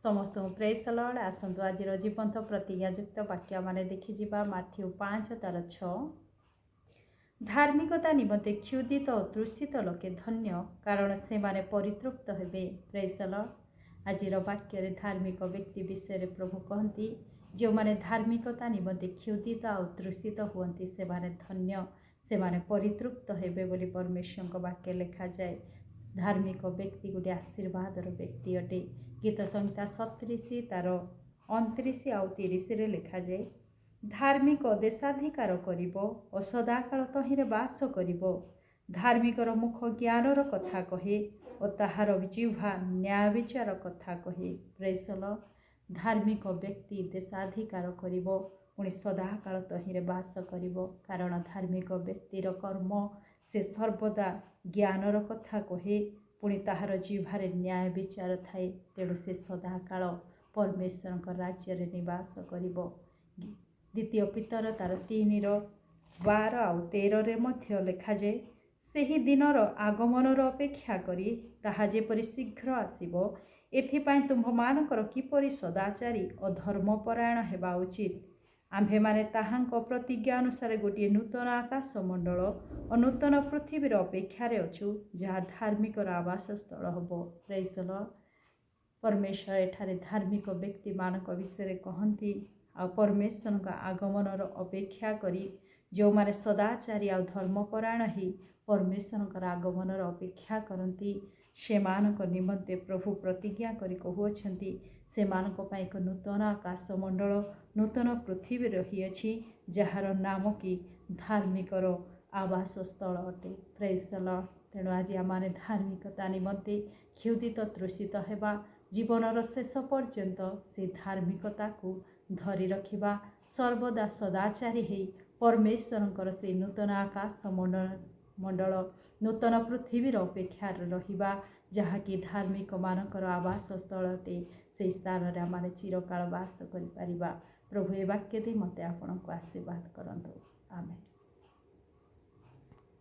समस्त praise the Lord. आसतु आज जीवंत प्रतिज्ञायुक्त वाक्य माने देखि माथ्यू 5:6 धार्मिकता निमंते क्षुदित और तृषित लोके धन्य कारण से माने परितृप्त हेबे। Praise the Lord. आज वाक्य धार्मिक व्यक्ति विषय प्रभु कहती जो माने धार्मिकता निमंते क्षुदित और तृषित हुअन्ति से माने धन्य से माने परितृप्त हेबे बोली परमेश्वर वाक्य लिखा जाए। धार्मिक व्यक्ति गोटे आशीर्वादर व्यक्ति अटे। गीत संहिता 37 तार 29 आउ 30 लिखा जाए धार्मिक देशाधिकार करिब और सदाकाल तहिरे बास करिब। धार्मिकर मुख ज्ञानर कथा कहे और ताहार जिह्वा न्याय विचार कथा कहे। Praise the Lord. धार्मिक व्यक्ति देशाधिकार करिब पुणी सदाकाल तहिरे बास करिब कारण धार्मिक व्यक्तिर कर्म से सर्वदा ज्ञानर कथा कहे पुणी ताहार जिह्वारे न्याय विचार थाए। तेणु से सदाकाल परमेश्वर राज्य रे निवास करिब। द्वितीय पीतर तार 3:12 आउ 13 मध्य लिखा जाए सेही दिनर आगमनर अपेक्षा करी ताहा जेपरि शीघ्र आसिब एथिपाई तुम्भमानकर किपरि सदाचारी और धर्मपरायण हेबा उचित। आम्भे माने ताहांक प्रतिज्ञा अनुसार गोटे नूतन आकाश मंडल और नूतन पृथ्वीर अपेक्षार अछु जहाँ धार्मिकर आवास स्थल हब। Praise the Lord. परमेश्वर एठारे धार्मिक व्यक्ति मानक विषय कहती आ परमेश्वर आगमनर अपेक्षा करी जो माने सदाचारी आ धर्मपरायण ही परमेश्वर आगमनर अपेक्षा करती से मानक निमंते प्रभु प्रतिज्ञा करी कहउछंती से मानक पाई एक नूतन आकाश मंडल नूतन पृथ्वी रही अछि जार नाम कि धार्मिकर आवास स्थल अटे। Praise the Lord. तेणु आज आम धार्मिकता निमंते क्षुदित तृषित हेबा जीवनर शेष पर्यंत से धार्मिकता को धरी रखिबा सर्वदा सदाचारी हे परमेश्वर से नूतन आकाश मंडल नूतन पृथ्वीर अपेक्षार रहिबा जहाँकि धार्मिक मानकर आवास स्थल अटे। से स्थान रे आम चिरकाल वास करि परिबा। प्रभु ए वाक्य दे मते आपनको आशीर्वाद करंतु। आमेन।